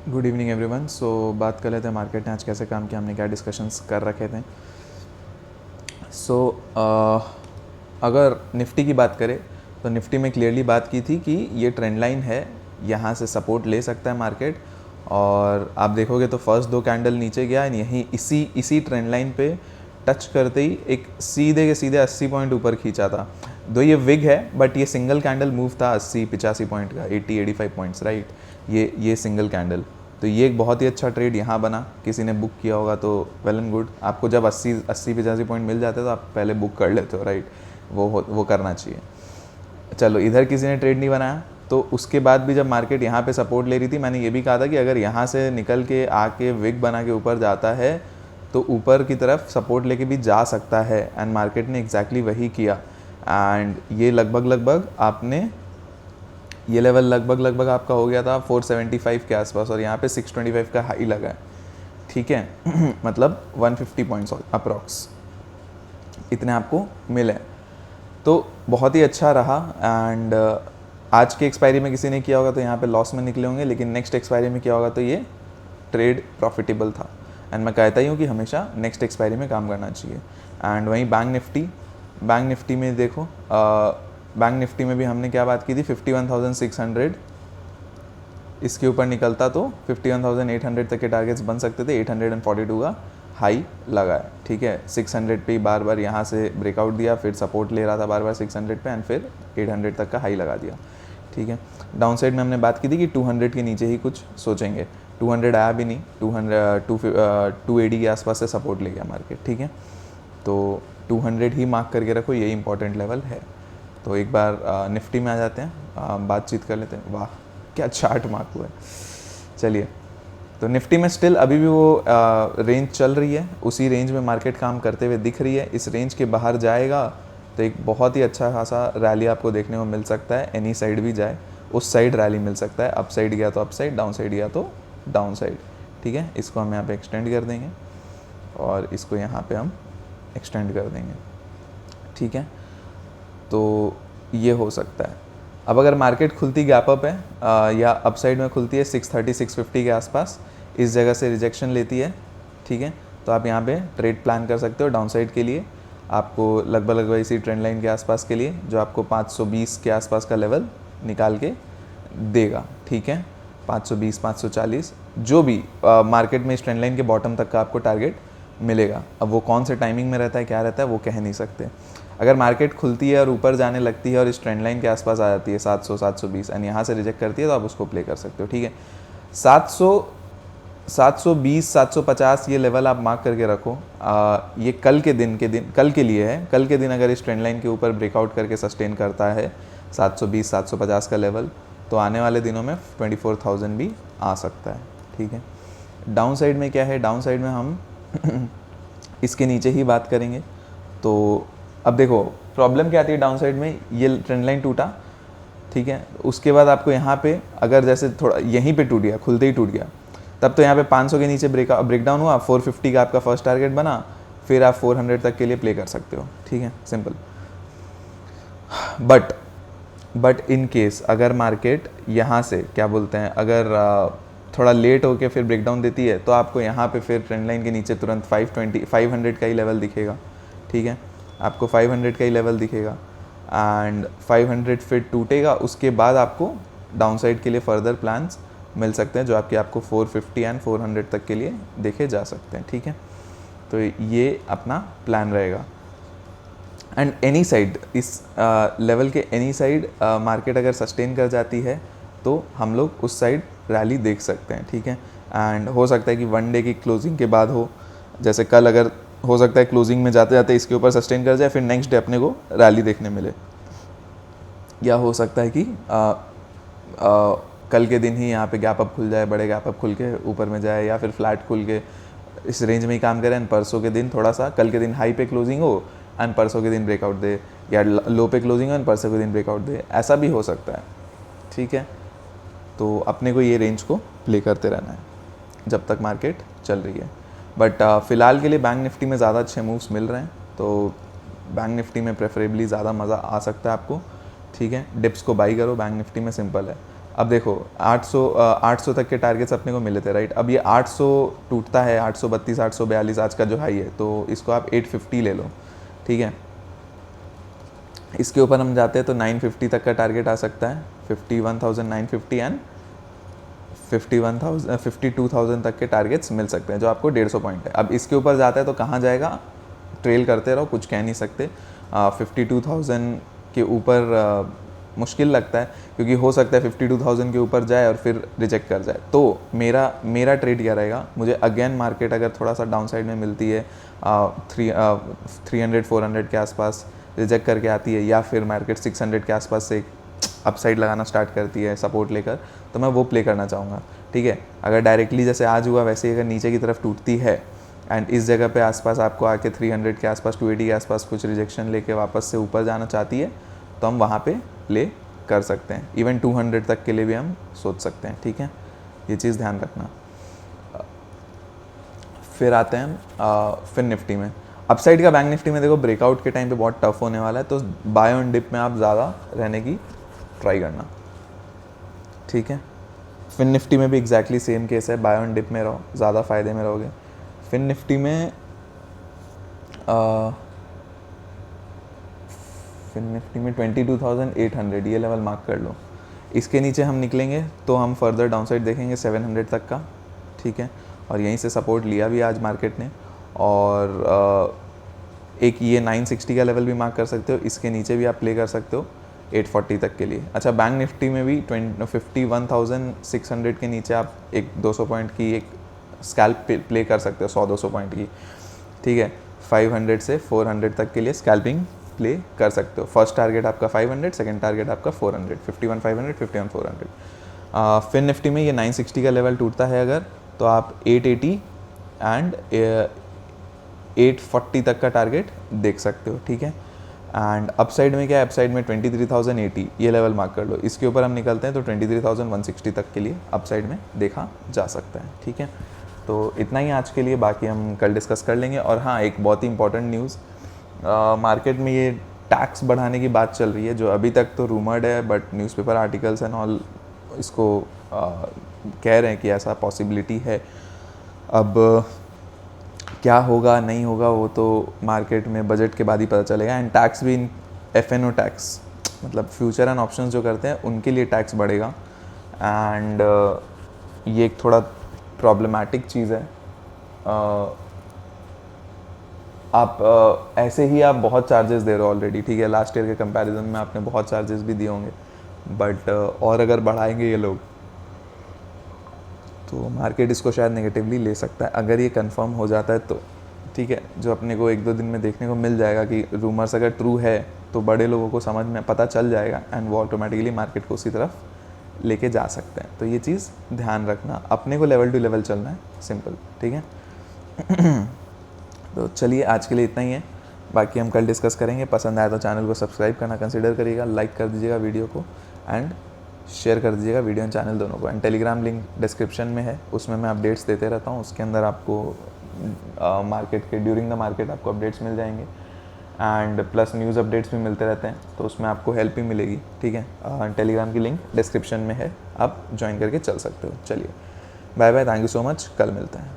Good evening everyone. सो बात कर लेते हैं मार्केट ने आज कैसे काम किया, हमने क्या डिस्कशंस कर रखे थे। अगर निफ्टी की बात करें तो निफ्टी में क्लियरली बात की थी कि ये ट्रेंड लाइन है, यहाँ से सपोर्ट ले सकता है मार्केट। और आप देखोगे तो फर्स्ट दो कैंडल नीचे गया एंड यहीं इसी ट्रेंड लाइन पे टच करते ही एक सीधे के सीधे 80 पॉइंट ऊपर खींचा था। दो ये विग है बट ये सिंगल कैंडल मूव था 80-85 पॉइंट का, 80-85 पॉइंट्स राइट। ये सिंगल कैंडल, तो ये एक बहुत ही अच्छा ट्रेड यहाँ बना। किसी ने बुक किया होगा तो वेल एंड गुड। आपको जब 80-85 पॉइंट मिल जाते हैं तो आप पहले बुक कर लेते हो राइट, वो करना चाहिए। चलो इधर किसी ने ट्रेड नहीं बनाया, तो उसके बाद भी जब मार्केट यहाँ पे सपोर्ट ले रही थी, मैंने ये भी कहा था कि अगर यहाँ से निकल के आके विग बना के ऊपर जाता है तो ऊपर की तरफ सपोर्ट लेके भी जा सकता है। एंड मार्केट ने एग्जैक्टली वही किया। एंड ये लगभग आपने ये लेवल लगभग आपका हो गया था 475 के आसपास, और यहाँ पे 625 का हाई लगा है, ठीक है। मतलब 150 पॉइंट्स अप्रॉक्स इतने आपको मिले, तो बहुत ही अच्छा रहा। एंड आज के एक्सपायरी में किसी ने किया होगा तो यहाँ पे लॉस में निकले होंगे, लेकिन नेक्स्ट एक्सपायरी में किया होगा तो ये ट्रेड प्रॉफिटेबल था। एंड मैं कहता ही हूँ कि हमेशा नेक्स्ट एक्सपायरी में काम करना चाहिए। एंड वहीं बैंक निफ्टी में देखो, बैंक निफ्टी में भी हमने क्या बात की थी, 51,600 इसके ऊपर निकलता तो 51,800 तक के टारगेट्स बन सकते थे। 842 का हाई लगा है, ठीक है। 600 पे बार बार यहाँ से ब्रेकआउट दिया, फिर सपोर्ट ले रहा था बार बार 600 पे, एंड फिर 800 तक का हाई लगा दिया, ठीक है। डाउन साइड में हमने बात की थी कि 200 के नीचे ही कुछ सोचेंगे। 200 आया भी नहीं, 280 के आसपास से सपोर्ट ले गया मार्केट, ठीक है। तो 200 ही मार्क करके रखो, यही इंपॉर्टेंट लेवल है। तो एक बार निफ्टी में आ जाते हैं, बातचीत कर लेते हैं। वाह क्या चार्ट मार्क हुआ है। चलिए, तो निफ्टी में स्टिल अभी भी वो रेंज चल रही है, उसी रेंज में मार्केट काम करते हुए दिख रही है। इस रेंज के बाहर जाएगा तो एक बहुत ही अच्छा खासा रैली आपको देखने को मिल सकता है। एनी साइड भी जाए उस साइड रैली मिल सकता है, अप साइड गया तो अप साइड, डाउन साइड गया तो डाउन साइड, ठीक है। इसको हम यहाँ पे एक्सटेंड कर देंगे और इसको यहाँ पे हम एक्सटेंड कर देंगे, ठीक है। तो ये हो सकता है। अब अगर मार्केट खुलती गैप अप है या अप साइड में खुलती है 630-650 के आसपास, इस जगह से रिजेक्शन लेती है, ठीक है, तो आप यहाँ पे ट्रेड प्लान कर सकते हो डाउन साइड के लिए। आपको लगभग इसी ट्रेंड लाइन के आसपास के लिए, जो आपको 520 के आसपास का लेवल निकाल के देगा, ठीक है। 520, 540 जो भी मार्केट में इस ट्रेंड लाइन के बॉटम तक का आपको टारगेट मिलेगा। अब वो कौन से टाइमिंग में रहता है, क्या रहता है, वो कह नहीं सकते। अगर मार्केट खुलती है और ऊपर जाने लगती है और इस ट्रेंड लाइन के आसपास आ जाती है 700, 720 एंड यहाँ से रिजेक्ट करती है, तो आप उसको प्ले कर सकते हो, ठीक है। 720, 750 ये लेवल आप मार्क करके रखो। ये कल के लिए है। कल के दिन अगर इस ट्रेंड लाइन के ऊपर ब्रेकआउट करके सस्टेन करता है 720, 750 का लेवल, तो आने वाले दिनों में 24,000 भी आ सकता है, ठीक है। डाउन साइड में क्या है, डाउन साइड में हम इसके नीचे ही बात करेंगे। तो अब देखो प्रॉब्लम क्या आती है डाउन साइड में, ये ट्रेंड लाइन टूटा, ठीक है। उसके बाद आपको यहाँ पे अगर जैसे थोड़ा यहीं पे टूट गया, खुलते ही टूट गया, तब तो यहाँ पे 500 के नीचे ब्रेकडाउन हुआ, 450 का आपका फर्स्ट टारगेट बना, फिर आप 400 तक के लिए प्ले कर सकते हो, ठीक है, सिंपल। बट इन केस अगर मार्केट यहाँ से क्या बोलते हैं, अगर थोड़ा लेट होके फिर ब्रेकडाउन देती है, तो आपको यहाँ पे फिर ट्रेंड लाइन के नीचे तुरंत 500 का ही लेवल दिखेगा, ठीक है। आपको 500 का ही लेवल दिखेगा एंड 500 फिर टूटेगा। उसके बाद आपको डाउन साइड के लिए फर्दर प्लान्स मिल सकते हैं, जो आपको 450 एंड 400 तक के लिए देखे जा सकते हैं, ठीक है। तो ये अपना प्लान रहेगा। एंड एनी साइड, इस लेवल के एनी साइड मार्केट अगर सस्टेन कर जाती है तो हम लोग उस साइड रैली देख सकते हैं, ठीक है। एंड हो सकता है कि वन डे की क्लोजिंग के बाद हो, जैसे कल अगर हो सकता है क्लोजिंग में जाते जाते इसके ऊपर सस्टेन कर जाए, फिर नेक्स्ट डे अपने को रैली देखने मिले। या हो सकता है कि कल के दिन ही यहाँ पे गैप अप खुल जाए, बड़े गैप अप खुल के ऊपर में जाए, या फिर फ्लैट खुल के इस रेंज में ही काम करें एंड परसों के दिन थोड़ा सा, कल के दिन हाई पे क्लोजिंग हो एंड परसों के दिन ब्रेकआउट दे, या लो पे क्लोजिंग हो एंड परसों के दिन ब्रेकआउट दे, ऐसा भी हो सकता है, ठीक है। तो अपने को ये रेंज को प्ले करते रहना है जब तक मार्केट चल रही है। बट फ़िलहाल के लिए बैंक निफ्टी में ज़्यादा अच्छे मूव्स मिल रहे हैं, तो बैंक निफ्टी में प्रेफरेबली ज़्यादा मज़ा आ सकता है आपको, ठीक है। डिप्स को बाई करो बैंक निफ्टी में, सिंपल है। अब देखो 800 तक के टारगेट्स अपने को मिले थे राइट। अब ये 800 टूटता है, 832 842 आज का जो हाई है, तो इसको आप 850 ले लो, ठीक है। इसके ऊपर हम जाते हैं तो 950 तक का टारगेट आ सकता है, 51,950 एंड 52,000 तक के टारगेट्स मिल सकते हैं, जो आपको 150 पॉइंट है। अब इसके ऊपर जाता है तो कहाँ जाएगा, ट्रेल करते रहो, कुछ कह नहीं सकते। 52,000 के ऊपर मुश्किल लगता है, क्योंकि हो सकता है 52,000 के ऊपर जाए और फिर रिजेक्ट कर जाए। तो मेरा ट्रेड क्या रहेगा, मुझे अगेन मार्केट अगर थोड़ा सा डाउन साइड में मिलती है 300-400 के आसपास रिजेक्ट करके आती है, या फिर मार्केट 600 के आसपास से अपसाइड लगाना स्टार्ट करती है सपोर्ट लेकर, तो मैं वो प्ले करना चाहूँगा, ठीक है। अगर डायरेक्टली जैसे आज हुआ वैसे ही अगर नीचे की तरफ टूटती है एंड इस जगह पे आसपास आपको आके 300 के आसपास 280 के आसपास कुछ रिजेक्शन लेके वापस से ऊपर जाना चाहती है, तो हम वहाँ पे प्ले कर सकते हैं। इवन 200 तक के लिए भी हम सोच सकते हैं, ठीक है। ये चीज़ ध्यान रखना। फिर आते हैं फिर निफ्टी में। अपसाइड का बैंक निफ्टी में देखो ब्रेकआउट के टाइम पे बहुत टफ होने वाला है, तो बाय ऑन डिप में आप ज़्यादा रहने की ट्राई करना, ठीक है। फिन निफ्टी में भी एग्जैक्टली सेम केस है, बाय ऑन डिप में रहो, ज़्यादा फ़ायदे में रहोगे। फिन निफ्टी में फिन निफ्टी में 22,800 ये लेवल मार्क कर लो। इसके नीचे हम निकलेंगे तो हम फर्दर डाउनसाइड देखेंगे 700 तक का, ठीक है। और यहीं से सपोर्ट लिया भी आज मार्केट ने, और एक ये 960 का लेवल भी मार्क कर सकते हो, इसके नीचे भी आप प्ले कर सकते हो 840 तक के लिए। अच्छा, बैंक निफ्टी में भी 51,600 के नीचे आप एक 200 पॉइंट की एक स्कैल्प प्ले कर सकते हो, 100-200 पॉइंट की, ठीक है। 500 से 400 तक के लिए स्कैल्पिंग प्ले कर सकते हो। फर्स्ट टारगेट आपका 500, सेकंड टारगेट आपका 400, 51,500, 51,400। फिर निफ्टी में ये 960 का लेवल टूटता है अगर, तो आप 880 एंड 840 तक का टारगेट देख सकते हो, ठीक है। एंड अपसाइड में क्या है, अपसाइड में 23,080 ये लेवल मार्क कर लो। इसके ऊपर हम निकलते हैं तो 23,160 तक के लिए अपसाइड में देखा जा सकता है, ठीक है। तो इतना ही आज के लिए, बाकी हम कल डिस्कस कर लेंगे। और हाँ, एक बहुत ही इंपॉर्टेंट न्यूज़, मार्केट में ये टैक्स बढ़ाने की बात चल रही है, जो अभी तक तो रूमर्ड है, but newspaper articles and all इसको कह रहे हैं कि ऐसा पॉसिबिलिटी है। अब क्या होगा नहीं होगा वो तो मार्केट में बजट के बाद ही पता चलेगा। एंड टैक्स भी FNO टैक्स, मतलब फ्यूचर एंड ऑप्शंस जो करते हैं उनके लिए टैक्स बढ़ेगा। एंड ये एक थोड़ा प्रॉब्लमैटिक चीज़ है। आप ऐसे ही आप बहुत चार्जेस दे रहे हो ऑलरेडी, ठीक है। लास्ट ईयर के कंपैरिजन में आपने बहुत चार्जेस भी दिए होंगे, बट और अगर बढ़ाएंगे ये लोग तो मार्केट इसको शायद नेगेटिवली ले सकता है। अगर ये कंफर्म हो जाता है तो ठीक है, जो अपने को 1-2 दिन में देखने को मिल जाएगा कि रूमर्स अगर ट्रू है तो बड़े लोगों को समझ में पता चल जाएगा एंड वो ऑटोमेटिकली मार्केट को उसी तरफ लेके जा सकते हैं। तो ये चीज़ ध्यान रखना, अपने को लेवल टू लेवल चलना है, सिंपल, ठीक है। तो चलिए आज के लिए इतना ही है, बाकी हम कल डिस्कस करेंगे। पसंद आया तो चैनल को सब्सक्राइब करना कंसिडर करिएगा, लाइक कर दीजिएगा वीडियो को एंड शेयर कर दीजिएगा वीडियो एंड चैनल दोनों को। एंड टेलीग्राम लिंक डिस्क्रिप्शन में है, उसमें मैं अपडेट्स देते रहता हूँ। उसके अंदर आपको मार्केट के ड्यूरिंग द मार्केट आपको अपडेट्स मिल जाएंगे एंड प्लस न्यूज़ अपडेट्स भी मिलते रहते हैं, तो उसमें आपको हेल्प भी मिलेगी, ठीक है। टेलीग्राम की लिंक डिस्क्रिप्शन में है, आप ज्वाइन करके चल सकते हो। चलिए bye bye, thank you so much, कल मिलते हैं।